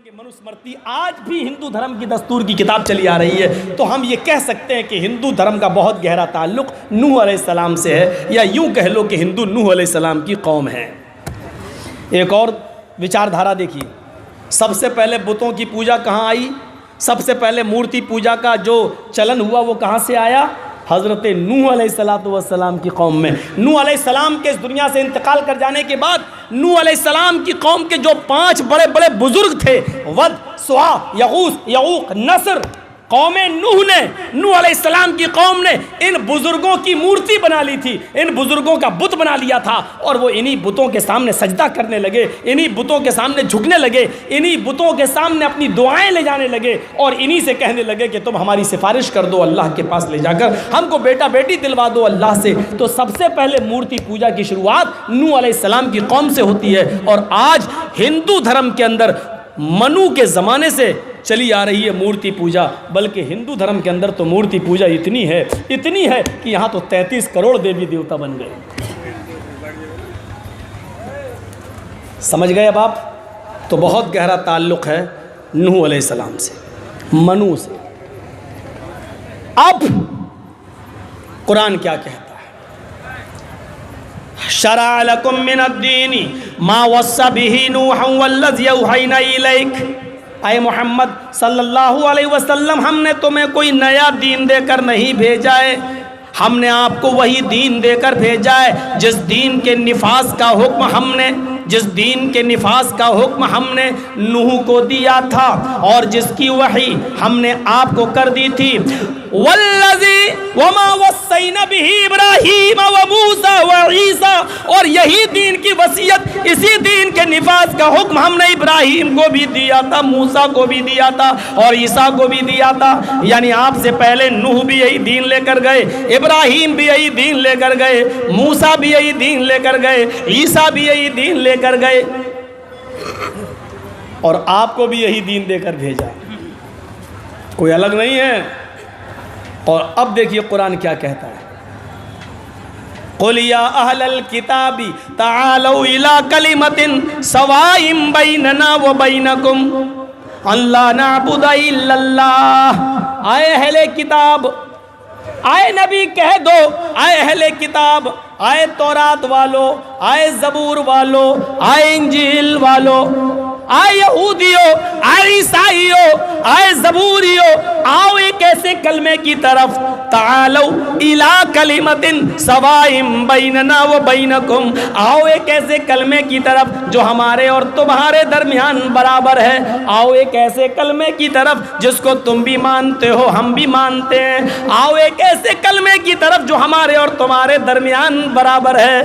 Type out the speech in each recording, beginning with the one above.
کہ منوسمرتی آج بھی ہندو دھرم کی دستور کی کتاب چلی آ رہی ہے، تو ہم یہ کہہ سکتے ہیں کہ ہندو دھرم کا بہت گہرا تعلق نوح علیہ السلام سے ہے، یا یوں کہہ لو کہ ہندو نوح علیہ السلام کی قوم ہے۔ ایک اور وچار دھارا دیکھیے، سب سے پہلے بتوں کی پوجا کہاں آئی؟ سب سے پہلے مورتی پوجا کا جو چلن ہوا وہ کہاں سے آیا؟ حضرت نوح علیہ السلام کی قوم میں۔ نوح علیہ السلام کے اس دنیا سے انتقال کر جانے کے بعد نوح علیہ السلام کی قوم کے جو 5 بڑے بڑے بزرگ تھے، ود، سوا، یغوث، یعوق، نصر، قوم نوح نے، نوح علیہ السلام کی قوم نے ان بزرگوں کی مورتی بنا لی تھی، ان بزرگوں کا بت بنا لیا تھا، اور وہ انہی بتوں کے سامنے سجدہ کرنے لگے، انہی بتوں کے سامنے جھکنے لگے، انہی بتوں کے سامنے اپنی دعائیں لے جانے لگے، اور انہی سے کہنے لگے کہ تم ہماری سفارش کر دو اللہ کے پاس لے جا کر، ہم کو بیٹا بیٹی دلوا دو اللہ سے۔ تو سب سے پہلے مورتی پوجا کی شروعات نوح علیہ السلام کی قوم سے ہوتی ہے، اور آج ہندو دھرم کے اندر منو کے زمانے سے چلی آ رہی ہے مورتی پوجا، بلکہ ہندو دھرم کے اندر تو مورتی پوجا اتنی ہے کہ یہاں تو 33 کروڑ دیوی دیوتا بن گئے۔ سمجھ گئے اب آپ؟ تو بہت گہرا تعلق ہے نوح علیہ السلام سے، منو سے۔ اب قرآن کیا کہتا ہے؟ شرع لکم من الدین ما وصى به نوحا والذی اوحینا الیک۔ اے محمد صلی اللہ علیہ وسلم، ہم نے تمہیں کوئی نیا دین دے کر نہیں بھیجا ہے، ہم نے آپ کو وہی دین دے کر بھیجا ہے جس دین کے نفاذ کا حکم ہم نے نوح کو دیا تھا، اور جس کی وحی ہم نے آپ کو کر دی تھی۔ والذی وما وصینا بہ ابراہیم وموسیٰ وعیسیٰ، اور یہی دین کی وصیت، اسی دین کے نفاذ کا حکم ہم نے ابراہیم کو بھی دیا تھا، موسیٰ کو بھی دیا تھا، اور عیسیٰ کو بھی دیا تھا۔ یعنی آپ سے پہلے نوح بھی یہی دین لے کر گئے، ابراہیم بھی یہی دین لے کر گئے، موسیٰ بھی یہی دین لے کر گئے، عیسیٰ بھی یہی دین لے کر گئے، اور آپ کو بھی یہی دین دے کر بھیجا، کوئی الگ نہیں ہے۔ اور اب دیکھیے قرآن کیا کہتا ہے، قُلْ يَا أَهْلَ الْكِتَابِ تَعَالَوْا إِلَىٰ كَلِمَةٍ سَوَاءٍ بَيْنَنَا وَبَيْنَكُمْ أَلَّا نَعْبُدَ إِلَّا اللَّهَ۔ اے اہل کتاب، آئے نبی کہہ دو، آئے اہل کتاب، آئے تورات والو، آئے زبور والو، آئے انجیل والو، آئے یہودیو، آئے عیسائیو، آئے زبوریو، آؤ ایک ایسے کلمے کی طرف، تعالو الی کلمۃ سواء بیننا و بینکم، آؤ ایک ایسے کلمے کی طرف جو ہمارے اور تمہارے درمیان برابر ہے، آؤ ایک ایسے کلمے کی طرف جس کو تم بھی مانتے ہو ہم بھی مانتے ہیں، آؤ ایک ایسے کلمے کی طرف جو ہمارے اور تمہارے درمیان برابر ہے،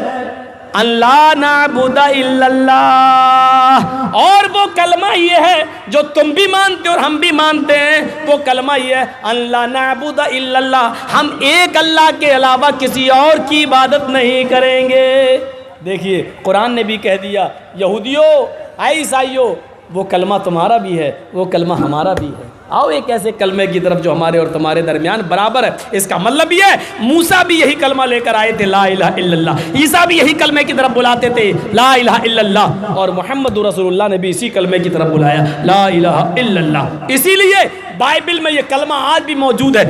اللہ نعبد الا اللہ۔ اور وہ کلمہ یہ ہے جو تم بھی مانتے اور ہم بھی مانتے ہیں، وہ کلمہ یہ ہے، اللہ نعبد الا اللہ، ہم ایک اللہ کے علاوہ کسی اور کی عبادت نہیں کریں گے۔ دیکھیے قرآن نے بھی کہہ دیا، یہودیوں، اے عیسائیوں، وہ کلمہ تمہارا بھی ہے، وہ کلمہ ہمارا بھی ہے، آؤ ایک ایسے کلمے کی طرف جو ہمارے اور تمہارے درمیان برابر ہے۔ اس کا مطلب یہ ہے موسیٰ بھی یہی کلمہ لے کر آئے تھے، لا الہ الا اللہ، عیسیٰ بھی یہی کلمے کی طرف بلاتے تھے، لا الہ الا اللہ، اور محمد رسول اللہ نے بھی اسی کلمے کی طرف بلایا، لا الہ الا اللہ۔ اسی لیے بائبل میں یہ کلمہ آج بھی موجود ہے،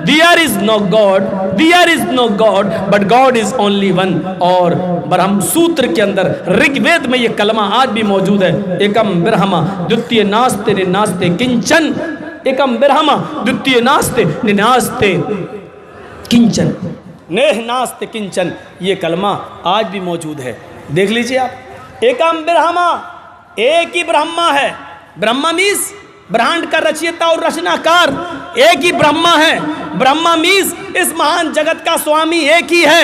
there is no God but God is only one۔ اور برہم سوتر کے اندر رگ وید میں یہ کلمہ آج بھی موجود ہے، ایکم برہما دتیہ ناستے ناستے کنچن، ایکم برہما دتیہ ناستے ناستے کنچن، نیہ ناستے کنچن، یہ کلمہ آج بھی موجود ہے۔ دیکھ لیجئے آپ، ایکم برہما، ایک ہی برہما ہے، برہما میز برہانڈ کا رچیتا اور رچنا کار ایک ہی برہما ہے، برہما میز اس مہان جگت کا سوامی ایک ہی ہے،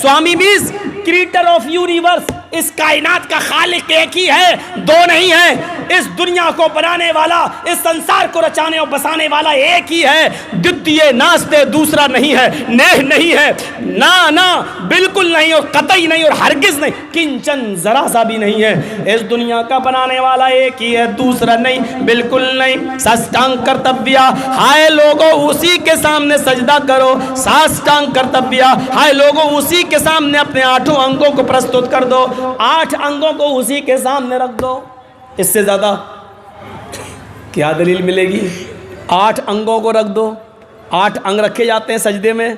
سوامی میز کریٹر آف یونیورس، اس کائنات کا خالق ایک ہی ہے، دو نہیں ہے، اس دنیا کو بنانے والا، اس سنسار کو رچانے اور بسانے والا ایک ہی ہے، دتیہ ناستے دوسرا نہیں ہے، نیہ نہیں ہے، نا بالکل نہیں، اور قطعی نہیں، اور ہرگز نہیں، کنچن ذرا سا بھی نہیں ہے، اس دنیا کا بنانے والا ایک ہی ہے، دوسرا نہیں، بالکل نہیں۔ ساشٹانگ کرتویہ، ہائے لوگوں اسی کے سامنے سجدہ کرو، ساشٹانگ کرتویہ، ہائے لوگوں اسی کے سامنے اپنے 8 انگوں کو پرستت کر دو، 8 انگوں کو اسی کے سامنے رکھ دو، اس سے زیادہ کیا دلیل ملے گی؟ 8 انگوں کو رکھ دو، 8 انگ رکھے جاتے ہیں سجدے میں.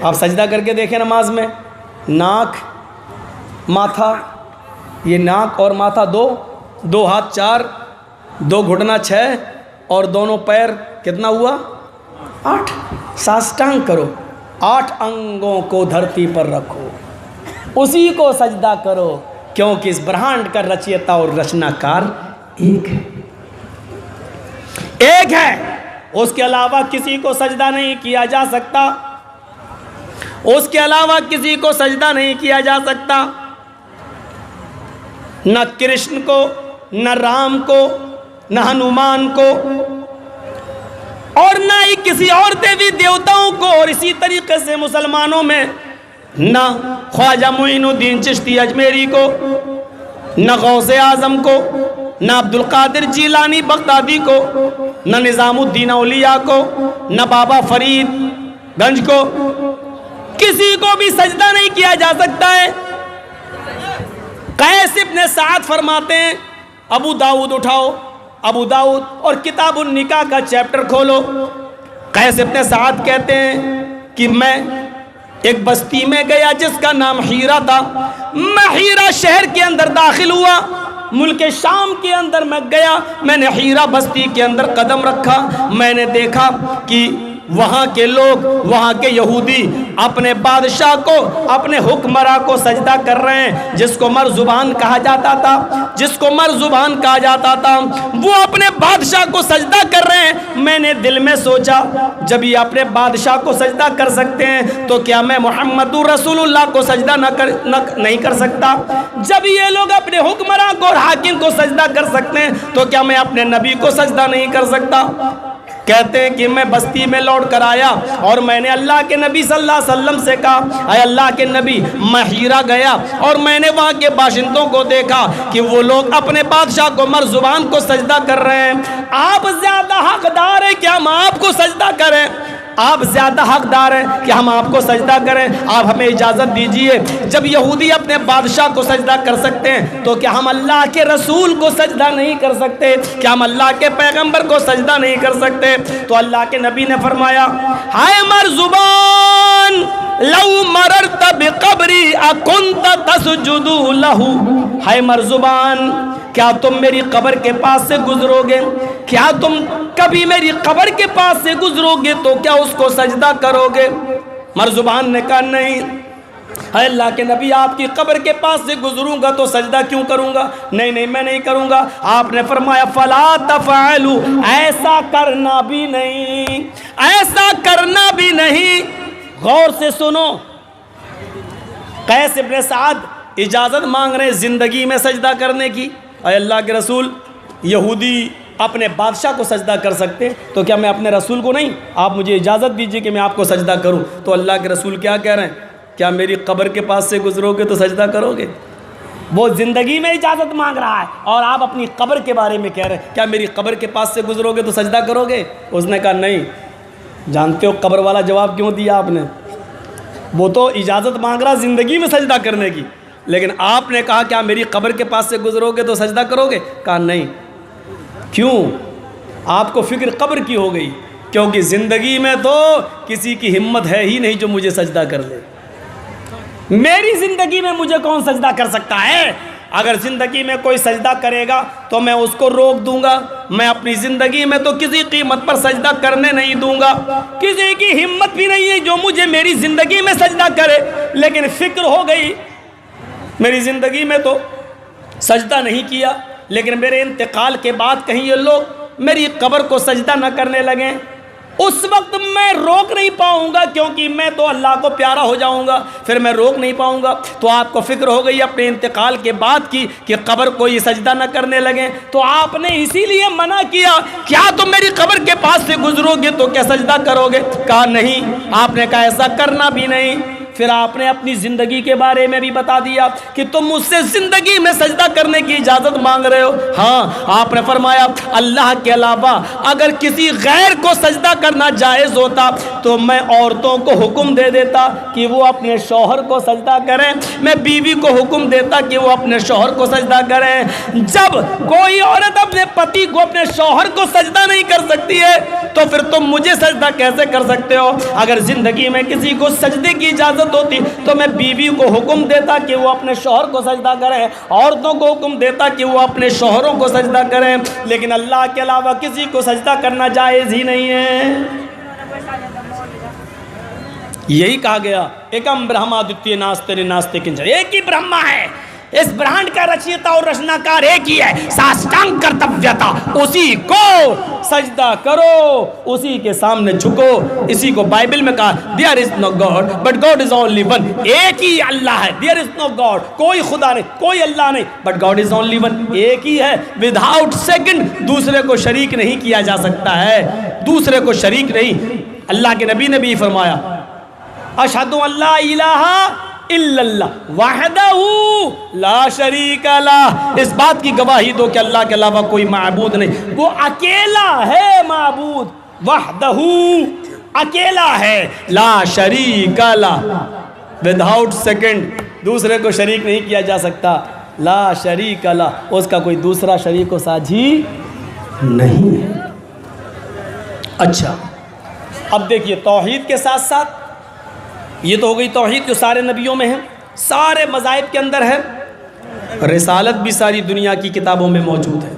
آپ سجدہ کر کے دیکھیں نماز میں، ناک، ماتھا، یہ ناک اور ماتھا 2، 2 ہاتھ 4، 2 گھٹنا 6 اور دونوں پیر کتنا ہوا؟ 8. ساسٹانگ کرو، 8 انگوں کو دھرتی پر رکھو، اسی کو سجدہ کرو، کیونکہ اس برہانڈ کا رچیتا اور رچنا کار ایک ہے، ایک ہے. اس کے علاوہ کسی کو سجدہ نہیں کیا جا سکتا، اس کے علاوہ کسی کو سجدہ نہیں کیا جا سکتا، نہ کرشن کو، نہ رام کو، نہ ہنومان کو، اور نہ ہی کسی اور دیوی دیوتاؤں کو. اور اسی طریقے سے مسلمانوں میں نہ خواجہ معین الدین چشتی اجمیری کو، نہ غوث اعظم کو، نہ عبد القادر جیلانی بغدادی کو، نہ نظام الدین اولیاء کو، نہ بابا فرید گنج کو، کسی کو بھی سجدہ نہیں کیا جا سکتا ہے. قیس ابن سعد فرماتے ہیں، ابو داؤد اٹھاؤ، ابو داؤد اور کتاب النکاح کا چیپٹر کھولو. قیس ابن سعد کہتے ہیں کہ میں ایک بستی میں گیا جس کا نام حیرہ تھا. میں حیرہ شہر کے اندر داخل ہوا، ملک شام کے اندر میں گیا، میں نے حیرہ بستی کے اندر قدم رکھا. میں نے دیکھا کہ وہاں کے لوگ، وہاں کے یہودی اپنے بادشاہ کو، اپنے حکمراں کو سجدہ کر رہے ہیں، جس کو مرزبان کہا جاتا تھا، جس کو مرزبان کہا جاتا تھا، وہ اپنے بادشاہ کو سجدہ کر رہے ہیں. میں نے دل میں سوچا جب یہ اپنے بادشاہ کو سجدہ کر سکتے ہیں تو کیا میں محمد رسول اللہ کو سجدہ نہیں کر سکتا؟ جب یہ لوگ اپنے حکمراں کو اور حاکم کو سجدہ کر سکتے ہیں تو کیا میں اپنے نبی کو سجدہ نہیں کر سکتا؟ کہتے ہیں کہ میں بستی میں لوٹ کر آیا اور میں نے اللہ کے نبی صلی اللہ علیہ وسلم سے کہا، اے اللہ کے نبی، میں حیرہ گیا اور میں نے وہاں کے باشندوں کو دیکھا کہ وہ لوگ اپنے بادشاہ کو، مرزبان کو سجدہ کر رہے ہیں. آپ زیادہ حقدار ہیں کہ ہم آپ کو سجدہ کریں، آپ زیادہ حقدار ہیں کہ ہم آپ کو سجدہ کریں. آپ ہمیں اجازت دیجئے، جب یہودی اپنے بادشاہ کو سجدہ کر سکتے ہیں تو کیا ہم اللہ کے رسول کو سجدہ نہیں کر سکتے؟ کیا ہم اللہ کے پیغمبر کو سجدہ نہیں کر سکتے؟ تو اللہ کے نبی نے فرمایا، ہائے مرزبان، لو مررت بقبری اکنت تسجد لہ. ہائے مرزبان، کیا تم میری قبر کے پاس سے گزرو گے؟ کیا تم کبھی میری قبر کے پاس سے گزرو گے تو کیا اس کو سجدہ کرو گے؟ مرزبان نے کہا نہیں. اے اللہ کے نبی، آپ کی قبر کے پاس سے گزروں گا تو سجدہ کیوں کروں گا؟ نہیں نہیں، میں نہیں کروں گا. آپ نے فرمایا فلا تفعلوا، ایسا کرنا بھی نہیں، ایسا کرنا بھی نہیں. غور سے سنو، قیس ابن سعد اجازت مانگ رہے زندگی میں سجدہ کرنے کی. اے اللہ کے رسول، یہودی اپنے بادشاہ کو سجدہ کر سکتے تو کیا میں اپنے رسول کو نہیں؟ آپ مجھے اجازت دیجئے کہ میں آپ کو سجدہ کروں. تو اللہ کے رسول کیا کہہ رہے ہیں؟ کیا میری قبر کے پاس سے گزرو گے تو سجدہ کرو گے؟ وہ زندگی میں اجازت مانگ رہا ہے اور آپ اپنی قبر کے بارے میں کہہ رہے ہیں کیا میری قبر کے پاس سے گزرو گے تو سجدہ کرو گے؟ اس نے کہا نہیں. جانتے ہو قبر والا جواب کیوں دیا آپ نے؟ وہ تو اجازت مانگ رہا زندگی میں سجدہ کرنے کی، لیکن آپ نے کہا کیا میری قبر کے پاس سے گزرو گے تو سجدہ کرو گے؟ کہا نہیں. کیوں؟ آپ کو فکر قبر کی ہو گئی، کیونکہ زندگی میں تو کسی کی ہمت ہے ہی نہیں جو مجھے سجدہ کر لے. میری زندگی میں مجھے کون سجدہ کر سکتا ہے؟ اگر زندگی میں کوئی سجدہ کرے گا تو میں اس کو روک دوں گا. میں اپنی زندگی میں تو کسی قیمت پر سجدہ کرنے نہیں دوں گا. کسی کی ہمت بھی نہیں ہے جو مجھے میری زندگی میں سجدہ کرے. لیکن فکر ہو گئی، میری زندگی میں تو سجدہ نہیں کیا، لیکن میرے انتقال کے بعد کہیں یہ لوگ میری قبر کو سجدہ نہ کرنے لگیں. اس وقت میں روک نہیں پاؤں گا، کیونکہ میں تو اللہ کو پیارا ہو جاؤں گا، پھر میں روک نہیں پاؤں گا. تو آپ کو فکر ہو گئی اپنے انتقال کے بعد کی کہ قبر کو یہ سجدہ نہ کرنے لگیں، تو آپ نے اسی لیے منع کیا کیا تم میری قبر کے پاس سے گزرو گے تو کیا سجدہ کرو گے؟ کہا نہیں. آپ نے کہا ایسا کرنا بھی نہیں. پھر آپ نے اپنی زندگی کے بارے میں بھی بتا دیا کہ تم مجھ سے زندگی میں سجدہ کرنے کی اجازت مانگ رہے ہو. ہاں آپ نے فرمایا اللہ کے علاوہ اگر کسی غیر کو سجدہ کرنا جائز ہوتا تو میں عورتوں کو حکم دے دیتا کہ وہ اپنے شوہر کو سجدہ کریں, میں بیوی کو حکم دیتا کہ وہ اپنے شوہر کو سجدہ کریں. جب کوئی عورت اپنے پتی کو, اپنے شوہر کو سجدہ نہیں کر سکتی ہے تو پھر تم مجھے سجدہ کیسے کر سکتے ہو؟ اگر زندگی میں کسی کو سجدے کی اجازت ہوتی تو میں بیوی کو حکم دیتا کہ وہ اپنے شوہر کو سجدہ کریں, عورتوں کو حکم دیتا کہ وہ اپنے شوہروں کو سجدہ کریں, لیکن اللہ کے علاوہ کسی کو سجدہ کرنا جائز ہی نہیں ہے. یہی کہا گیا ایکم برہمادتیہ ناستے ناستے کنچن, ایک ہی برہما ہے, اس برہنڈ کا رچیتا اور رچناکار ایک ہی ہے, ساشٹانگ کرتویتا, اسی کو سجدہ کرو, اسی کے سامنے جھکو. اسی کو بائبل میں کہا there is no God but God is only one, ایک ہی اللہ ہے. there is no God, کوئی خدا نہیں, کوئی اللہ نہیں, but God is only one, ایک ہی ہے. without second, دوسرے کو شریک نہیں کیا جا سکتا ہے, دوسرے کو شریک نہیں. اللہ کے نبی نے بھی فرمایا اشہدو ان لا الہ الا اللہ وحدہ لا شریک لہ, اس بات کی گواہی دو کہ اللہ کے علاوہ کوئی معبود نہیں, وہ اکیلا ہے معبود, وحدہ اکیلا ہے, لا شریک لہ, وداؤٹ سیکنڈ, دوسرے کو شریک نہیں کیا جا سکتا, لا شریک لہ, اس کا کوئی دوسرا شریک و ساجھی نہیں ہے. اچھا اب دیکھیے توحید کے ساتھ ساتھ یہ تو ہو گئی توحید جو سارے نبیوں میں ہے, سارے مذاہب کے اندر ہے. رسالت بھی ساری دنیا کی کتابوں میں موجود ہے.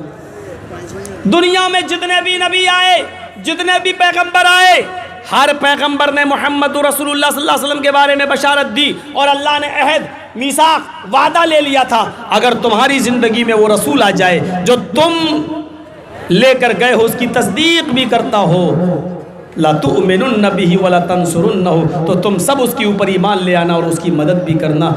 دنیا میں جتنے بھی نبی آئے, جتنے بھی پیغمبر آئے, ہر پیغمبر نے محمد رسول اللہ صلی اللہ علیہ وسلم کے بارے میں بشارت دی, اور اللہ نے عہد میثاق وعدہ لے لیا تھا اگر تمہاری زندگی میں وہ رسول آ جائے جو تم لے کر گئے ہو اس کی تصدیق بھی کرتا ہو, لا تؤمنن به ولا تنصرنه, تو تم سب اس کے اوپر ایمان لے آنا اور اس کی مدد بھی کرنا.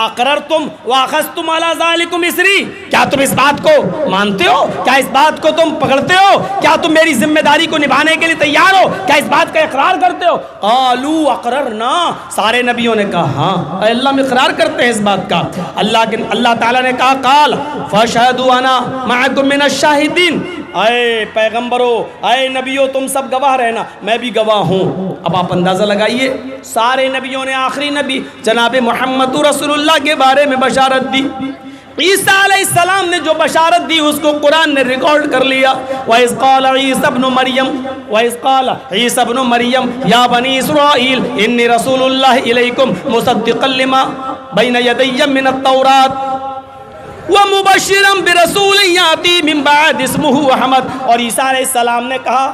اقررتم واخذتم على ذلكم اسری, کیا تم اس بات کو مانتے ہو, کیا اس بات کو تم پکڑتے ہو, کیا تم میری ذمہ داری کو نبھانے کے لیے تیار ہو, کیا اس بات کا اقرار کرتے ہو؟ قالوا اقررنا, سارے نبیوں نے کہا ہاں اے اللہ ہم اقرار کرتے ہیں اس بات کا. اللہ تعالیٰ نے کہا قال فاشهدوا انا معكم من الشاہدین, اے پیغمبرو, اے نبیو, تم سب گواہ رہنا, میں بھی گواہ ہوں. اب آپ اندازہ لگائیے سارے نبیوں نے آخری نبی جناب محمد رسول اللہ کے بارے میں بشارت دی. عیسیٰ علیہ السلام نے جو بشارت دی اس کو قرآن نے ریکارڈ کر لیا. وَإِذْ قَالَ عِيسَى ابْنُ مَرْيَمَ يَا بَنِي إِسْرَائِيلَ إِنِّي رَسُولُ اللَّهِ إِلَيْكُمْ مُصَدِّقًا لِمَا بَيْنَ يَدَيَّ مِنَ التَّوْرَاةِ وَمُبَشِّرًا بِرَسُولٍ يَأْتِي مِن بَعْدِي اسْمُهُ أَحْمَدُ. اور عیسیٰ علیہ السلام نے کہا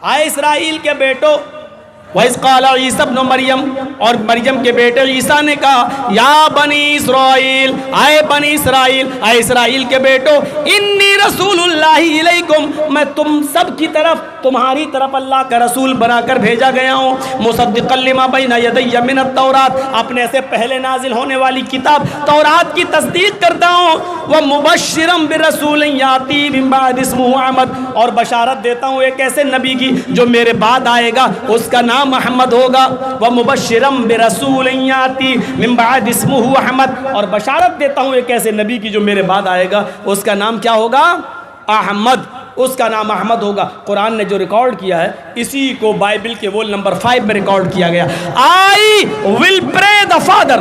اے اسرائیل کے بیٹو, وَإِذْ قَالَ عِيسَى ابْنُ مَرْيَمَ, اور مریم کے بیٹے عیسیٰ نے کہا یا بنی اسرائیل, اے بنی اسرائیل, اے اسرائیل کے بیٹو, انی رسول اللہ علیکم, میں تم سب کی طرف, تمہاری طرف اللہ کا رسول بنا کر بھیجا گیا ہوں. مصدقا لما بین یدی من التوراۃ, اپنے سے پہلے نازل ہونے والی کتاب تورات کی تصدیق کرتا ہوں. ومبشرا برسول یاتی من بعد اسمہ احمد, اور بشارت دیتا ہوں ایک ایسے نبی کی جو میرے بعد آئے گا, اس کا نام محمد ہوگا. ومبشرا برسول یاتی من بعد اسمہ احمد, اور بشارت دیتا ہوں ایک ایسے نبی کی جو میرے بعد آئے گا, اس کا نام کیا ہوگا؟ احمد, اس کا نام احمد ہوگا. قرآن نے جو ریکارڈ کیا ہے اسی کو بائبل کے وول نمبر 5 میں ریکارڈ کیا گیا. I will pray the Father,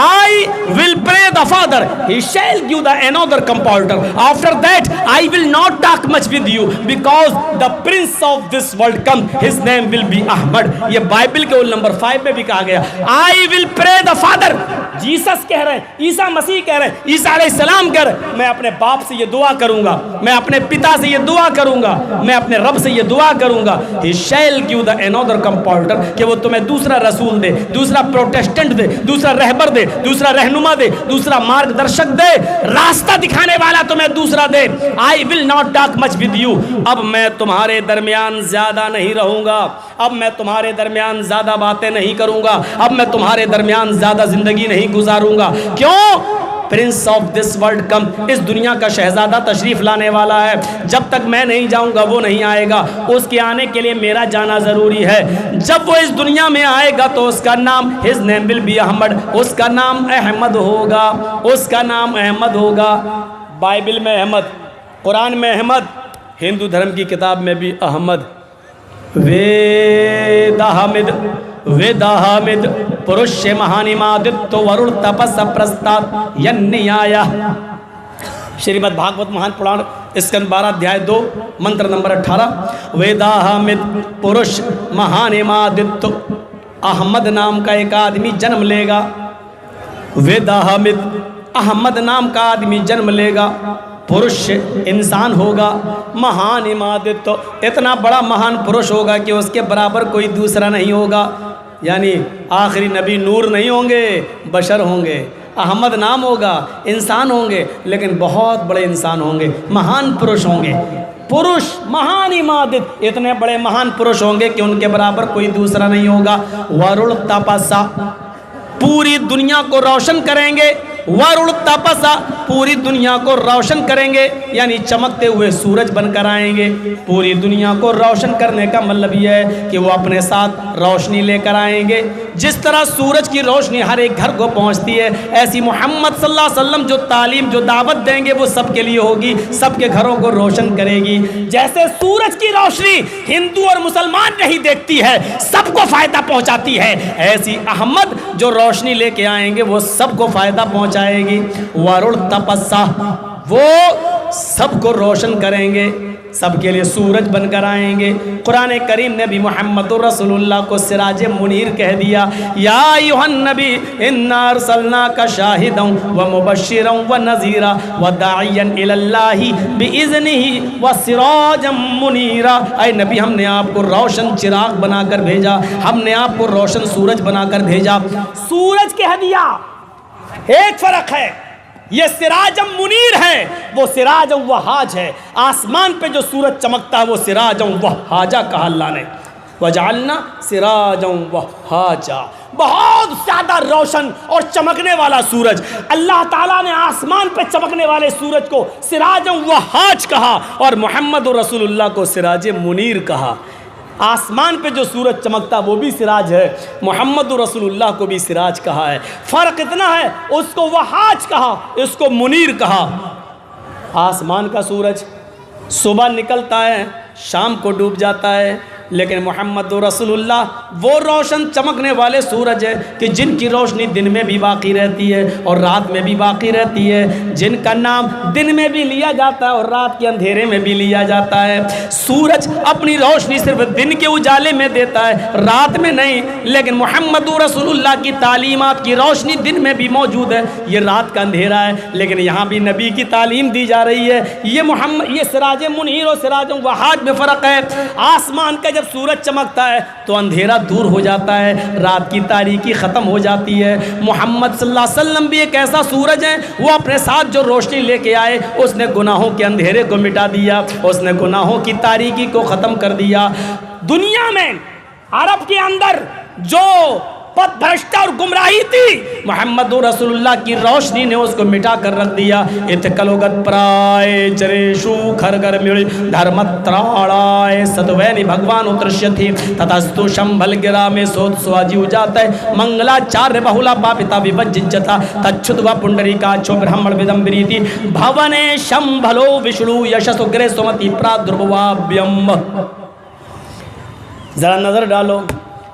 I will pray the Father, he shall give the another comforter. After that I will not talk much with you because the prince of this world come, his name will be Ahmad. یہ Bible کے وول number 5 میں بھی کہا گیا I will pray the Father. Jesus کہہ رہے ہیں, عیسیٰ مسیح کہہ رہے ہیں, عیسیٰ علیہ السلام کہہ رہے ہیں میں اپنے باپ سے یہ دعا کروں گا, میں اپنے پتا سے یہ دعا کروں گا, میں اپنے رب سے یہ دعا کروں گا, he shall give the another comforter, کہ وہ تمہیں دوسرا رسول دے, دوسرا پروٹیسٹنٹ دے, دوسرا رہبر دے, دوسرا رہنما دے, دوسرا مارگ درشک دے, راستہ دکھانے والا تمہیں دوسرا دے. I will not talk much with you, اب میں تمہارے درمیان زیادہ نہیں رہوں گا, اب میں تمہارے درمیان زیادہ باتیں نہیں کروں گا, اب میں تمہارے درمیان زیادہ زندگی نہیں گزاروں گا. کیوں؟ پرنس آف دس ورلڈ کم، اس دنیا کا شہزادہ تشریف لانے والا ہے، جب تک میں نہیں جاؤں گا وہ نہیں آئے گا، اس کے آنے کے لیے میرا جانا ضروری ہے۔ جب وہ اس دنیا میں آئے گا تو اس کا نام his name will be Ahmad, اس کا نام احمد ہوگا، اس کا نام احمد ہوگا۔ بائبل میں احمد، قرآن میں احمد، ہندو دھرم کی کتاب میں بھی احمد۔ ویداہمد ویداہمد پرشے مہانیمادتو ورل تپس پرستات ینیایا۔ شریمد بھاگوت مہان پران اسکند 12 ادھیائے 2 منتر نمبر 18۔ ویداہمد پرش مہانیمادتو، احمد نام کا ایک آدمی جنم لے گا۔ ویداہمد، احمد نام کا آدمی جنم لے گا، پرش انسان ہوگا، مہان امادت، اتنا بڑا مہان پرش ہوگا کہ اس کے برابر کوئی دوسرا نہیں ہوگا، یعنی آخری نبی نور نہیں ہوں گے، بشر ہوں گے۔ احمد نام ہوگا، انسان ہوں گے لیکن بہت بڑے انسان ہوں گے، مہان پرش ہوں گے۔ پرش مہان امادت، اتنے بڑے مہان پرش ہوں گے کہ ان کے برابر کوئی دوسرا نہیں ہوگا۔ ورل تپسا، پوری دنیا کو روشن کریں گے۔ ورل تپسا، پوری دنیا کو روشن کریں گے، یعنی چمکتے ہوئے سورج بن کر آئیں گے۔ پوری دنیا کو روشن کرنے کا مطلب یہ ہے کہ وہ اپنے ساتھ روشنی لے کر آئیں گے۔ جس طرح سورج کی روشنی ہر ایک گھر کو پہنچتی ہے، ایسی محمد صلی اللہ علیہ وسلم جو تعلیم، جو دعوت دیں گے وہ سب کے لیے ہوگی، سب کے گھروں کو روشن کرے گی۔ جیسے سورج کی روشنی ہندو اور مسلمان نہیں دیکھتی ہے، سب کو فائدہ پہنچاتی ہے، ایسی احمد جو روشنی لے کے آئیں گے وہ سب کو فائدہ پہنچائے گی۔ ورل تپسا، وہ سب کو روشن کریں گے، سب کے لیے سورج بن کر آئیں گے۔ قرآن کریم نے بھی محمد رسول اللہ کو سراج منیر کہہ دیا۔ یا ایھا النبی انا ارسلناک شاہدا ومبشرا ونذیرا وداعیا الی اللہ باذنہ وسراجا منیرا۔ اے نبی، ہم نے آپ کو روشن چراغ بنا کر بھیجا، ہم نے آپ کو روشن سورج بنا کر بھیجا۔ سورج کہہ دیا، ایک فرق ہے، یہ سراجم منیر ہے، وہ سراجم وہاج ہے۔ آسمان پہ جو سورج چمکتا ہے وہ سراجم وہاجا کہا اللہ نے، وجعلنا سراجم وہاجا، بہت زیادہ روشن اور چمکنے والا سورج۔ اللہ تعالیٰ نے آسمان پہ چمکنے والے سورج کو سراجم وہاج کہا اور محمد رسول اللہ کو سراج منیر کہا۔ آسمان پہ جو سورج چمکتا وہ بھی سراج ہے، محمد رسول اللہ کو بھی سراج کہا ہے۔ فرق اتنا ہے، اس کو وہاج کہا، اس کو منیر کہا۔ آسمان کا سورج صبح نکلتا ہے، شام کو ڈوب جاتا ہے، لیکن محمد رسول اللہ وہ روشن چمکنے والے سورج ہے کہ جن کی روشنی دن میں بھی باقی رہتی ہے اور رات میں بھی باقی رہتی ہے، جن کا نام دن میں بھی لیا جاتا ہے اور رات کے اندھیرے میں بھی لیا جاتا ہے۔ سورج اپنی روشنی صرف دن کے اجالے میں دیتا ہے، رات میں نہیں، لیکن محمد رسول اللہ کی تعلیمات کی روشنی دن میں بھی موجود ہے۔ یہ رات کا اندھیرا ہے لیکن یہاں بھی نبی کی تعلیم دی جا رہی ہے۔ یہ سراج منیر اور سراج وہاج میں فرق ہے۔ آسمان کا جب سورج چمکتا ہے تو اندھیرا دور ہو جاتا ہے، رات کی تاریکی ختم ہو جاتی ہے۔ محمد صلی اللہ علیہ وسلم بھی ایک ایسا سورج ہے، وہ اپنے ساتھ جو روشنی لے کے آئے اس نے گناہوں کے اندھیرے کو مٹا دیا، اس نے گناہوں کی تاریکی کو ختم کر دیا۔ دنیا میں عرب کے اندر جو پت بھرشتا اور گمراہی تھی، محمد رسول اللہ کی روشنی نے اس کو مٹا کر رکھ دیا۔ اتکلوگت پرائے چریشو کھرگر مڑی دھرمتراڑائے ستوینی بھگوان اترشیتھی تتستو شمبھل گرا میں سوت سواجی ہو جاتا ہے منگلا چار بہولا پاپتا ویوججتا تچھدوا پنڈری کا چھو برہمڑ ودمبری تھی بھونے شمبھلو وشنو یشسو گرے سومتی پرادربوابیم۔ ذرا نظر ڈالو،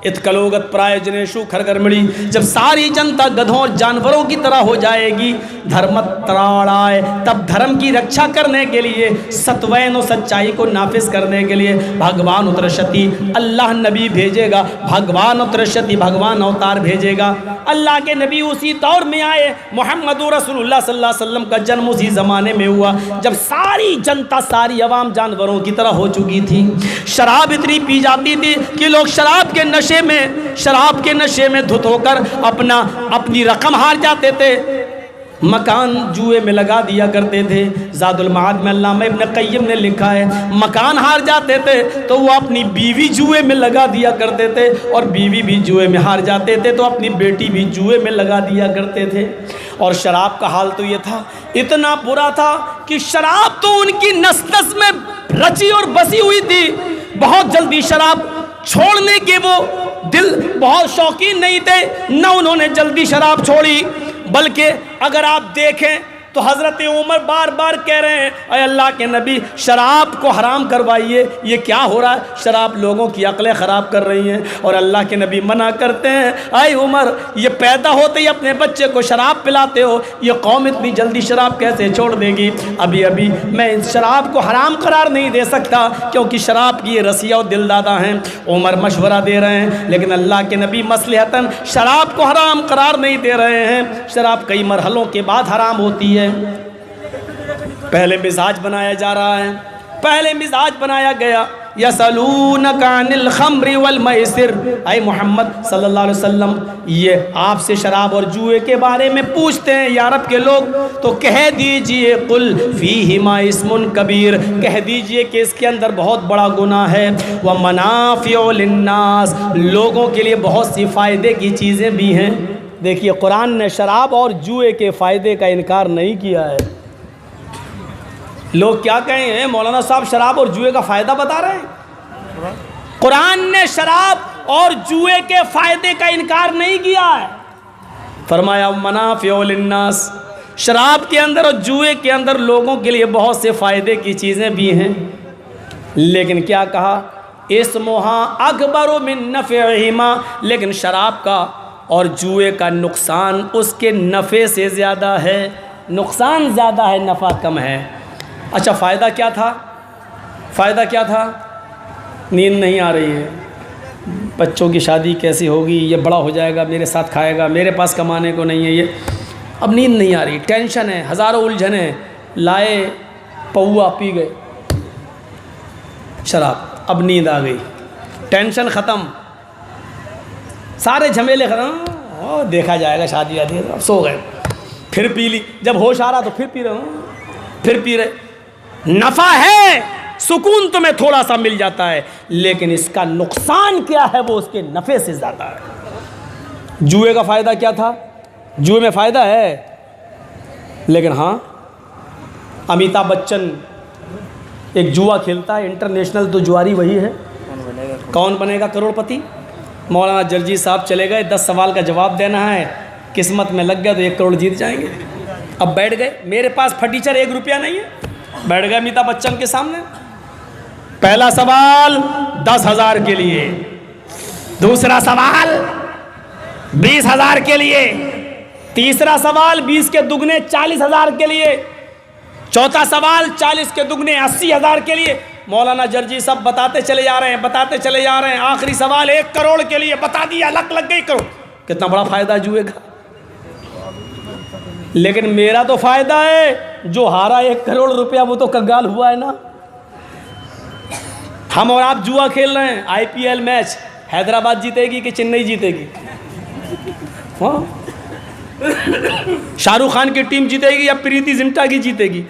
اتکلوگت پرائے جنیشو کھرگرمڑی، جب ساری جنتا گدھوں اور جانوروں کی طرح ہو جائے گی، دھرمت تراڑائے، تب دھرم کی رکشا کرنے کے لیے، ستوین و سچائی کو نافذ کرنے کے لیے بھگوان اترشتی، اللہ نبی بھیجے گا، بھگوان اترشتی، بھگوان اوتار بھیجے گا۔ اللہ کے نبی اسی دور میں آئے، محمد رسول اللہ صلی اللہ علیہ وسلم کا جنم اسی زمانے میں ہوا جب ساری جنتا، ساری عوام جانوروں کی طرح ہو چکی تھی۔ شراب اتنی پی جاتی تھی کہ لوگ شراب کے نشے میں دھت ہو کر اپنی رقم ہار جاتے تھے، مکان جوئے میں لگا دیا کرتے تھے۔ زاد المعاد میں علامہ ابن قیم نے لکھا ہے، مکان ہار جاتے تھے تو وہ اپنی بیوی جوئے میں لگا دیا کرتے تھے، اور بیوی بھی جوئے میں ہار جاتے تھے تو اپنی بیٹی بھی جوئے میں لگا دیا کرتے تھے۔ اور شراب کا حال تو یہ تھا، اتنا برا تھا کہ شراب تو ان کی نس نس میں رچی اور بسی ہوئی تھی، بہت جلدی شراب چھوڑنے کے وہ دل بہت شوقین نہیں تھے، نہ انہوں نے جلدی شراب چھوڑی، بلکہ اگر آپ دیکھیں تو حضرت عمر بار بار کہہ رہے ہیں اے اللہ کے نبی شراب کو حرام کروائیے، یہ کیا ہو رہا ہے، شراب لوگوں کی عقلیں خراب کر رہی ہیں، اور اللہ کے نبی منع کرتے ہیں اے عمر یہ پیدا ہوتے ہی اپنے بچے کو شراب پلاتے ہو، یہ قوم اتنی جلدی شراب کیسے چھوڑ دے گی، ابھی میں اس شراب کو حرام قرار نہیں دے سکتا کیونکہ شراب کی یہ رسیہ و دل دادا ہیں۔ عمر مشورہ دے رہے ہیں لیکن اللہ کے نبی مصلحتاً شراب کو حرام قرار نہیں دے رہے ہیں۔ شراب کئی مرحلوں کے بعد حرام ہوتی ہے، پہلے مزاج بنایا جا رہا ہے، پہلے مزاج بنایا گیا یسألونک عن الخمر والمیسر، اے محمد صلی اللہ علیہ وسلم یہ آپ سے شراب اور جوئے کے بارے میں پوچھتے ہیں یارب کے لوگ، تو کہہ دیجئے قل فیہما اسم کبیر، کہہ دیجئے کہ اس کے اندر بہت بڑا گناہ ہے، ومنافع للناس، لوگوں کے لیے بہت سی فائدے کی چیزیں بھی ہیں۔ دیکھیے قرآن نے شراب اور جوئے کے فائدے کا انکار نہیں کیا ہے۔ لوگ کیا کہیں ہیں مولانا صاحب شراب اور جوئے کا فائدہ بتا رہے ہیں، قرآن نے شراب اور جوئے کے فائدے کا انکار نہیں کیا ہے، فرمایا منافع للناس، شراب کے اندر اور جوئے کے اندر لوگوں کے لیے بہت سے فائدے کی چیزیں بھی ہیں، لیکن کیا کہا اسمہا اکبر من نفعہما، لیکن شراب کا اور جوئے کا نقصان اس کے نفع سے زیادہ ہے، نقصان زیادہ ہے نفع کم ہے۔ اچھا فائدہ کیا تھا، فائدہ کیا تھا، نیند نہیں آ رہی ہے، بچوں کی شادی کیسی ہوگی، یہ بڑا ہو جائے گا میرے ساتھ کھائے گا، میرے پاس کمانے کو نہیں ہے، یہ اب نیند نہیں آ رہی، ٹینشن ہے، ہزاروں الجھنیں، لائے پوا پی گئے شراب، اب نیند آ گئی، ٹینشن ختم، سارے جھمیلے ختم، دیکھا جائے گا شادی وادی، سو گئے، پھر پی لی، جب ہوش آ رہا تو پھر پی رہے ہوں، پھر پی رہے، نفع ہے، سکون تمہیں تھوڑا سا مل جاتا ہے، لیکن اس کا نقصان کیا ہے وہ اس کے نفع سے زیادہ ہے۔ جوئے کا فائدہ کیا تھا، جوئے میں فائدہ ہے، لیکن ہاں امیتابھ بچن ایک جوا کھیلتا ہے انٹرنیشنل، تو جواری وہی ہے، کون بنے گا کروڑ پتی، مولانا جرجی صاحب چلے گئے، 10 سوال کا جواب دینا ہے، قسمت میں لگ گیا تو 1 کروڑ جیت جائیں گے، اب بیٹھ گئے، میرے پاس پھٹیچر 1 روپیہ نہیں ہے، بیٹھ گئے امیتابھ بچن کے سامنے، پہلا سوال 10,000 کے لیے، دوسرا سوال 20,000 کے لیے، تیسرا سوال 20 کے دگنے 40,000 کے لیے، چوتھا سوال 40 کے دگنے 80,000 کے لیے۔ مولانا جرجی صاحب بتاتے چلے جا رہے ہیں، بتاتے چلے جا رہے ہیں، آخری سوال 1 کروڑ کے لیے بتا دیا، لگ گئی کروڑ، کتنا بڑا فائدہ جوئے گا، لیکن میرا تو فائدہ ہے، جو ہارا 1 کروڑ روپیہ وہ تو کنگال ہوا ہے نا۔ ہم اور آپ جوا کھیل رہے ہیں، IPL میچ حیدرآباد جیتے گی کہ چنئی جیتے گی، ہاں شاہ رخ خان کی ٹیم جیتے گی یا پریتی زنٹا کی جیتے گی،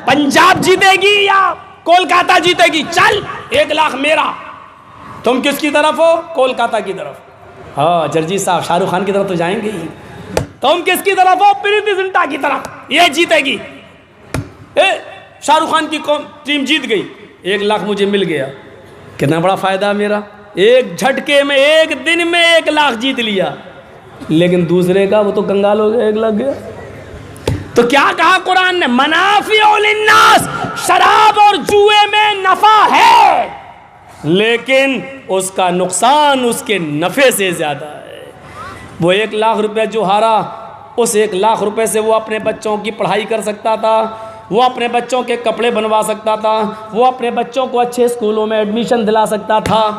پنجاب جیتے گی یا کولکاتہ جیتے گی، چل 1 لاکھ میرا، تم کس کی طرف ہو، کولکاتہ کی طرف، ہاں جرجی صاحب شاہ رخ خان کی طرف تو جائیں گے ہی، تم کس کی طرف ہو، پریتی زنٹا کی طرف، یہ جیتے گی، شاہ رخ خان کی ٹیم جیت گئی، 1 لاکھ مجھے مل گیا، کتنا بڑا فائدہ میرا، ایک جھٹکے میں 1 دن میں 1 لاکھ جیت لیا، لیکن دوسرے کا وہ تو کنگال ہو گیا، 1 لاکھ گیا۔ تو کیا کہا قرآن نے، منافع للناس، شراب اور جوئے میں نفع ہے، لیکن اس کا نقصان اس کے نفع سے زیادہ ہے۔ وہ 1 لاکھ روپے جو ہارا، اس 1 لاکھ روپے سے وہ اپنے بچوں کی پڑھائی کر سکتا تھا، وہ اپنے بچوں کے کپڑے بنوا سکتا تھا، وہ اپنے بچوں کو اچھے اسکولوں میں ایڈمیشن دلا سکتا تھا،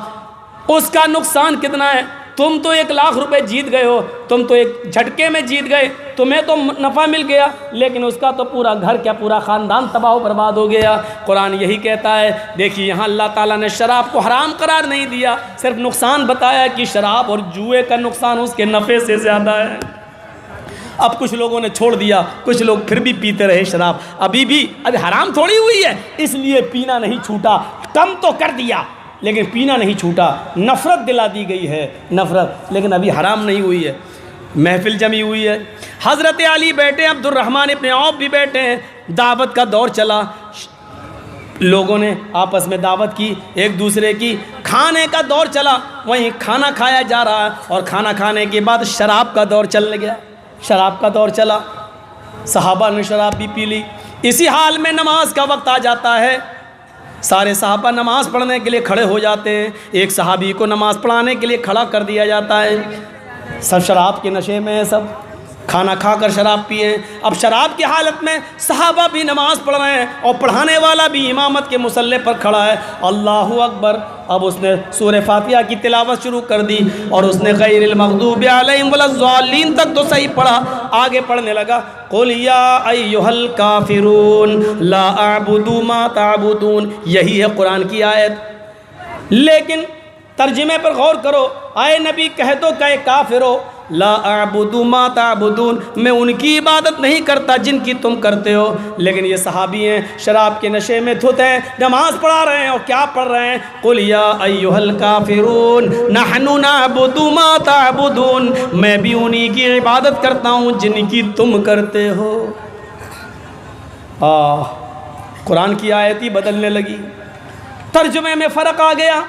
اس کا نقصان کتنا ہے؟ تم تو 1 لاکھ روپے جیت گئے ہو، تم تو ایک جھٹکے میں جیت گئے، تمہیں تو نفع مل گیا، لیکن اس کا تو پورا گھر کیا پورا خاندان تباہ و برباد ہو گیا۔ قرآن یہی کہتا ہے، دیکھیے یہاں اللہ تعالیٰ نے شراب کو حرام قرار نہیں دیا، صرف نقصان بتایا کہ شراب اور جوئے کا نقصان اس کے نفع سے زیادہ ہے۔ اب کچھ لوگوں نے چھوڑ دیا، کچھ لوگ پھر بھی پیتے رہے شراب، ابھی حرام تھوڑی ہوئی ہے، اس لیے پینا نہیں چھوٹا، کم تو کر دیا لیکن پینا نہیں چھوٹا، نفرت دلا دی گئی ہے، نفرت، لیکن ابھی حرام نہیں ہوئی ہے۔ محفل جمی ہوئی ہے، حضرت علی بیٹھے، عبد الرحمن ابن عوف بھی بیٹھے ہیں، دعوت کا دور چلا، لوگوں نے آپس میں دعوت کی ایک دوسرے کی، کھانے کا دور چلا، وہیں کھانا کھایا جا رہا ہے، اور کھانا کھانے کے بعد شراب کا دور چلنے گیا، شراب کا دور چلا، صحابہ نے شراب بھی پی لی۔ اسی حال میں نماز کا وقت آ جاتا ہے، سارے صحابہ نماز پڑھنے کے لیے کھڑے ہو جاتے ہیں، ایک صحابی کو نماز پڑھانے کے لیے کھڑا کر دیا جاتا ہے، سب شراب کے نشے میں ہیں، سب کھانا کھا کر شراب پیے۔ اب شراب کی حالت میں صحابہ بھی نماز پڑھ رہے ہیں اور پڑھانے والا بھی امامت کے مصلی پر کھڑا ہے، اللہ اکبر۔ اب اس نے سورہ فاتحہ کی تلاوت شروع کر دی اور اس نے غیر المغضوب علیہم ولا الضالین تک تو صحیح پڑھا، آگے پڑھنے لگا قل یا ایھا الکافرون لا اعبد ما تعبدون، یہی ہے قرآن کی آیت، لیکن ترجمے پر غور کرو، اے نبی کہہ دو کہ کافرو لا اعبد ما تعبدون، میں ان کی عبادت نہیں کرتا جن کی تم کرتے ہو۔ لیکن یہ صحابی ہیں، شراب کے نشے میں دھت ہیں، نماز پڑھا رہے ہیں، اور کیا پڑھ رہے ہیں؟ قل یا ایھا الکافرون نحن نعبد ما تعبدون، میں بھی انہی کی عبادت کرتا ہوں جن کی تم کرتے ہو۔ قرآن کی آیت ہی بدلنے لگی، ترجمے میں فرق آ گیا،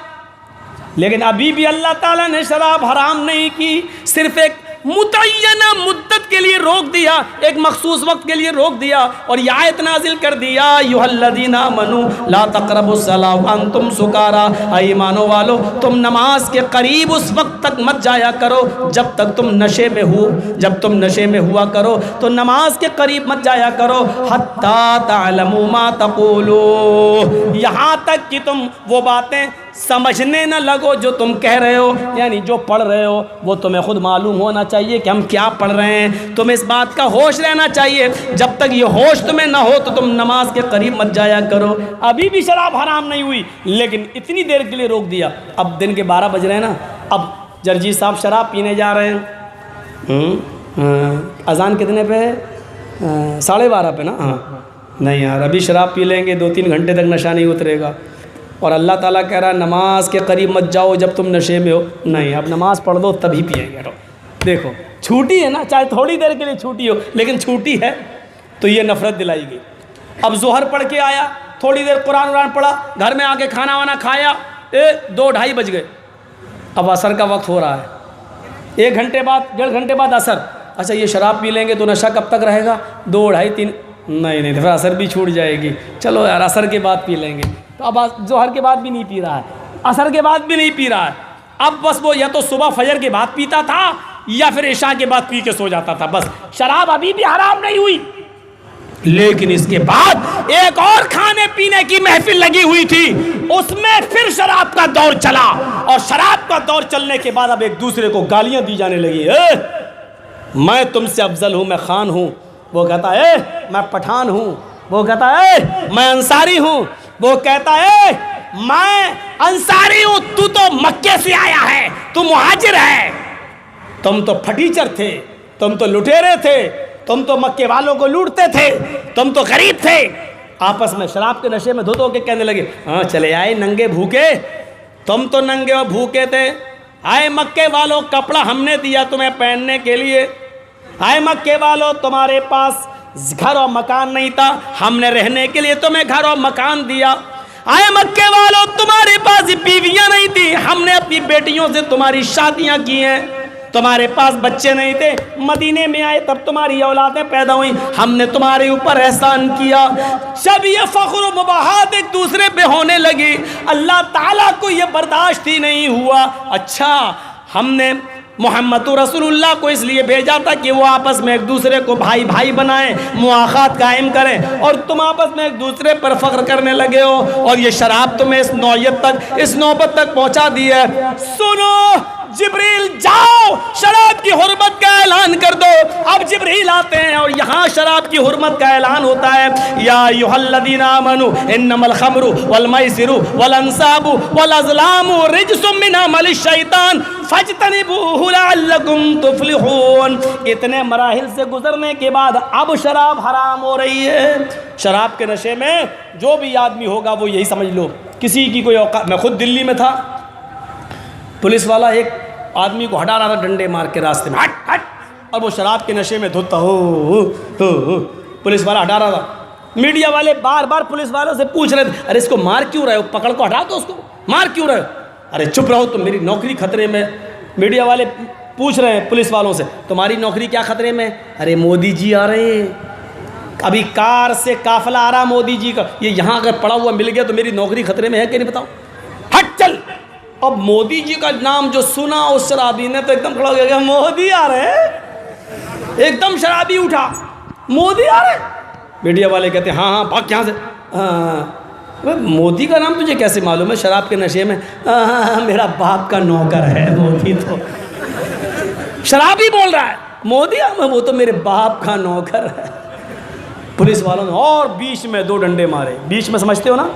لیکن ابھی بھی اللہ تعالیٰ نے شراب حرام نہیں کی، صرف ایک متعینہ مدت کے لیے روک دیا، ایک مخصوص وقت کے لیے روک دیا، اور یہ آیت نازل کر دیا ایھا الذین آمنوا لا تقربوا الصلاۃ وانتم سکارا، اے ایمانو والو تم نماز کے قریب اس وقت تک مت جایا کرو جب تک تم نشے میں ہو، جب تم نشے میں ہوا کرو تو نماز کے قریب مت جایا کرو، حتی تعلموا ما تقولون، یہاں تک کہ تم وہ باتیں سمجھنے نہ لگو جو تم کہہ رہے ہو، یعنی جو پڑھ رہے ہو وہ تمہیں خود معلوم ہونا چاہیے کہ ہم کیا پڑھ رہے ہیں، تمہیں اس بات کا ہوش رہنا چاہیے، جب تک یہ ہوش تمہیں نہ ہو تو تم نماز کے قریب مت جایا کرو۔ ابھی بھی شراب حرام نہیں ہوئی، لیکن اتنی دیر کے لیے روک دیا۔ اب دن کے 12 بج رہے ہیں نا، اب جرجی صاحب شراب پینے جا رہے ہیں، اذان کتنے پہ ہے؟ 12:30 پہ نا؟ ہاں نہیں یار، ابھی شراب پی لیں گے 2-3 گھنٹے تک نشہ نہیں اترے گا، اور اللہ تعالیٰ کہہ رہا ہے نماز کے قریب مت جاؤ جب تم نشے میں ہو، نہیں اب نماز پڑھ دو تبھی پیئیں گے۔ دیکھو چھوٹی ہے نا، چاہے تھوڑی دیر کے لیے چھوٹی ہو لیکن چھوٹی ہے، تو یہ نفرت دلائی گئی۔ اب ظہر پڑھ کے آیا، تھوڑی دیر قرآن پڑھا، گھر میں آ کے کھانا وانا کھایا، 2-2:30 بج گئے، اب عصر کا وقت ہو رہا ہے، 1 گھنٹے بعد 1.5 گھنٹے بعد عصر، اچھا یہ شراب پی لیں گے تو نشہ کب تک رہے گا؟ 2-2:30-3، نہیں پھر عصر بھی چھوٹ جائے گی، چلو یار عصر کے بعد پی لیں گے۔ تو اب ظہر کے بعد بھی نہیں پی رہا ہے، عصر کے بعد بھی نہیں پی رہا ہے، اب بس وہ یا تو صبح فجر کے بعد پیتا تھا یا پھر عشاء کے بعد پی کے سو جاتا تھا، بس شراب ابھی بھی حرام نہیں ہوئی۔ لیکن اس کے بعد ایک اور کھانے پینے کی محفل لگی ہوئی تھی، اس میں پھر شراب کا دور چلا، اور شراب کا دور چلنے کے بعد اب ایک دوسرے کو گالیاں دی جانے لگی، میں تم سے افضل ہوں، میں خان ہوں، وہ کہتا ہے میں پٹھان ہوں، وہ کہتا ہے میں انصاری ہوں، وہ کہتا ہے میں انصاری ہوں، تو مکے سے آیا ہے، تو مہاجر ہے، تم تو پھٹیچر تھے، تم تو لٹیرے تھے، تم تو مکے والوں کو لوٹتے تھے، تم تو غریب تھے۔ آپس میں شراب کے نشے میں دھت ہو کے کہنے لگے ہاں چلے آئے ننگے بھوکے، تم تو ننگے اور بھوکے تھے، آئے مکے والوں کپڑا ہم نے دیا تمہیں پہننے کے لیے، آئے مکے والوں تمہارے پاس گھر اور مکان نہیں تھا، ہم نے رہنے کے لیے تمہیں گھر اور مکان دیا، آئے مکے والوں تمہارے پاس بیویاں نہیں تھی، ہم نے اپنی بیٹیوں سے تمہاری شادیاں کی ہیں، تمہارے پاس بچے نہیں تھے، مدینے میں آئے تب تمہاری اولادیں پیدا ہوئیں، ہم نے تمہارے اوپر احسان کیا۔ جب یہ فخر و مباحات ایک دوسرے پہ ہونے لگی، اللہ تعالیٰ کو یہ برداشت ہی نہیں ہوا، اچھا ہم نے محمد رسول اللہ کو اس لیے بھیجا تھا کہ وہ آپس میں ایک دوسرے کو بھائی بھائی بنائیں، مواخات قائم کریں، اور تم آپس میں ایک دوسرے پر فخر کرنے لگے ہو، اور یہ شراب تمہیں اس نوعیت تک، اس نوبت تک پہنچا دی ہے۔ سنو جبریل جاؤ شراب کی حرمت کا اعلان کر دو۔ اب جبریل آتے ہیں اور یہاں شراب کی حرمت کا اعلان ہوتا ہے، یا ایھا الذین آمنوا انما الخمر والمیسر والانصاب والازلام رجس من عمل الشیطان فاجتنبوہ لعلکم تفلحون۔ اتنے مراحل سے گزرنے کے بعد اب شراب حرام ہو رہی ہے۔ شراب کے نشے میں جو بھی آدمی ہوگا وہ یہی سمجھ لو کسی کی کوئی اوقات۔ میں خود دلی میں تھا، پولیس والا ایک آدمی کو ہٹا رہا تھا ڈنڈے مار کے راستے میں، ہٹ ہٹ، اور وہ شراب کے نشے میں دھتا ہو پولیس والا ہٹا رہا تھا۔ میڈیا والے بار بار پولیس والوں سے پوچھ رہے تھے ارے اس کو مار کیوں رہے ہو، پکڑ کو ہٹا دو اس کو، مار کیوں رہے ہو؟ ارے چپ رہو تم، میری نوکری خطرے میں۔ میڈیا والے پوچھ رہے ہیں پولیس والوں سے تمہاری نوکری کیا خطرے میں؟ ارے مودی جی آ رہے ہیں، ابھی کار سے قافلہ آ رہا مودی جی کا، یہ یہاں اگر پڑا ہوا مل گیا تو میری نوکری خطرے میں ہے کہ نہیں بتاؤ، ہٹ چل۔ اب مودی جی کا نام جو سنا اس شرابی نے تو ایک دم کھڑا ہو گیا، مودی آ رہے ہیں، ایک دم شرابی اٹھا، مودی آ رہے ہیں۔ میڈیا والے کہتے ہیں ہاں ہاں بھاگ یہاں سے۔ مودی کا نام تجھے کیسے معلوم ہے؟ شراب کے نشے میں میرا باپ کا نوکر ہے مودی، تو شرابی بول رہا ہے مودی، وہ تو میرے باپ کا نوکر ہے۔ پولیس والوں نے اور بیچ میں 2 ڈنڈے مارے، بیچ میں سمجھتے ہو نا،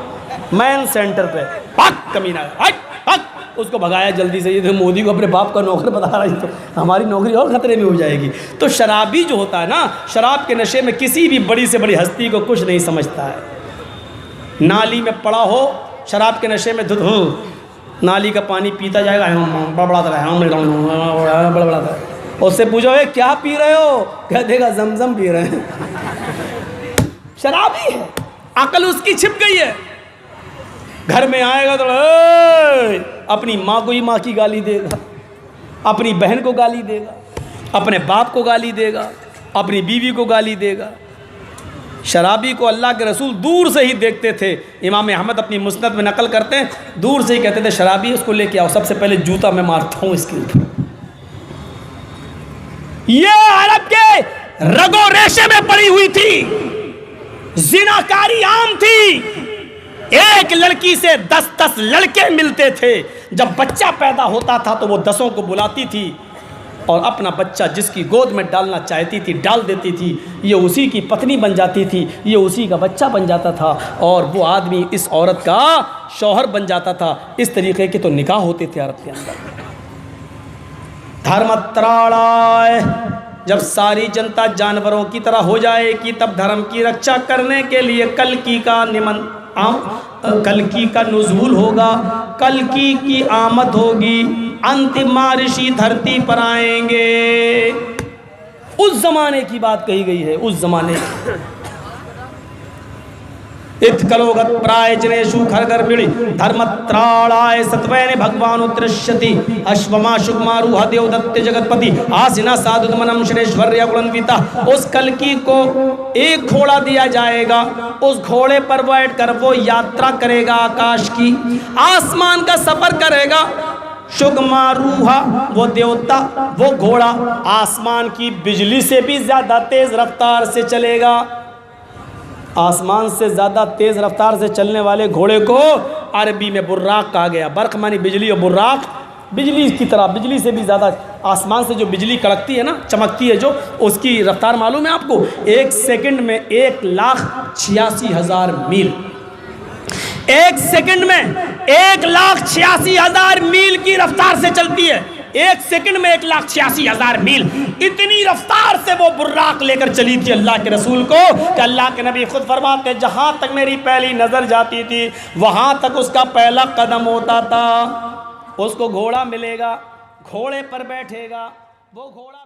مین سینٹر پہ، بھاگ کمینہ، ہٹ بھاگ، اس کو بھگایا جلدی سے۔ یہ تو مودی کو اپنے باپ کا نوکر بتا رہا ہے، تو ہماری نوکری اور خطرے میں ہو جائے گی۔ تو شرابی جو ہوتا ہے نا، شراب کے نشے میں کسی بھی بڑی سے بڑی ہستی کو کچھ نہیں سمجھتا ہے۔ نالی میں پڑا ہو، شراب کے نشے میں دھت ہو، نالی کا پانی پیتا جائے گا، بڑبڑاتا ہے، اس سے پوچھو اے کیا پی رہے ہو، کہہ دے گا زمزم پی رہے ہیں۔ شرابی ہے، عقل اس کی چھپ گئی ہے۔ گھر میں آئے گا تو اپنی ماں کو ہی ماں کی گالی دے گا، اپنی بہن کو گالی دے گا، اپنے باپ کو گالی دے گا، اپنی بیوی کو گالی دے گا۔ شرابی کو اللہ کے رسول دور سے ہی دیکھتے تھے، امام احمد اپنی مسند میں نقل کرتے ہیں، دور سے ہی کہتے تھے شرابی اس کو لے کے آؤ، سب سے پہلے جوتا میں مارتا ہوں اس کے اوپر۔ یہ عرب کے رگ و ریشے میں پڑی ہوئی تھی، زناکاری عام تھی، ایک لڑکی سے 10 لڑکے ملتے تھے۔ جب بچہ پیدا ہوتا تھا تو وہ 10 کو بلاتی تھی اور اپنا بچہ جس کی گود میں ڈالنا چاہتی تھی ڈال دیتی تھی، یہ اسی کی پتنی بن جاتی تھی، یہ اسی کا بچہ بن جاتا تھا، اور وہ آدمی اس عورت کا شوہر بن جاتا تھا۔ اس طریقے کے تو نکاح ہوتے تھے عرب کے اندر۔ دھرمتراڑائے، جب ساری جنتا جانوروں کی طرح ہو جائے گی تب دھرم کی رکشا کرنے کے لیے کلکی کا نزول ہوگا، کلکی کی آمد ہوگی، انتم مہارشی دھرتی پر آئیں گے۔ اس زمانے کی بات کہی گئی ہے، اس زمانے کی۔ اتکلوگت پرائے جنیشو کھرگر بڑی دھرمتراڑائے ستوینے بھگوان اترشتی اشوما شکمارو ہدیو دتے جگت پتی آسنا سادھت منم شریشوریا گلنویتا۔ اس کلکی کو ایک گھوڑا دیا جائے گا، اس گھوڑے پر بیٹھ کر وہ یاترا کرے گا، آکاش کی آسمان کا سفر کرے گا۔ شگماروہا وہ دیوتا، وہ گھوڑا آسمان کی بجلی سے بھی زیادہ تیز رفتار سے چلے گا۔ آسمان سے زیادہ تیز رفتار سے چلنے والے گھوڑے کو عربی میں براق کہا گیا۔ برق مانی بجلی، اور براق بجلی کی طرح، بجلی سے بھی زیادہ، آسمان سے جو بجلی کڑکتی ہے نا، چمکتی ہے جو، اس کی رفتار معلوم ہے آپ کو؟ 1 سیکنڈ میں 1,86,000 میل، 1 سیکنڈ میں 1,86,000 میل کی رفتار سے چلتی ہے۔ 1 سیکنڈ میں 1,86,000 میل، اتنی رفتار سے وہ براق لے کر چلی تھی اللہ کے رسول کو کہ اللہ کے نبی خود فرماتے ہیں جہاں تک میری پہلی نظر جاتی تھی وہاں تک اس کا پہلا قدم ہوتا تھا۔ اس کو گھوڑا ملے گا، گھوڑے پر بیٹھے گا، وہ گھوڑا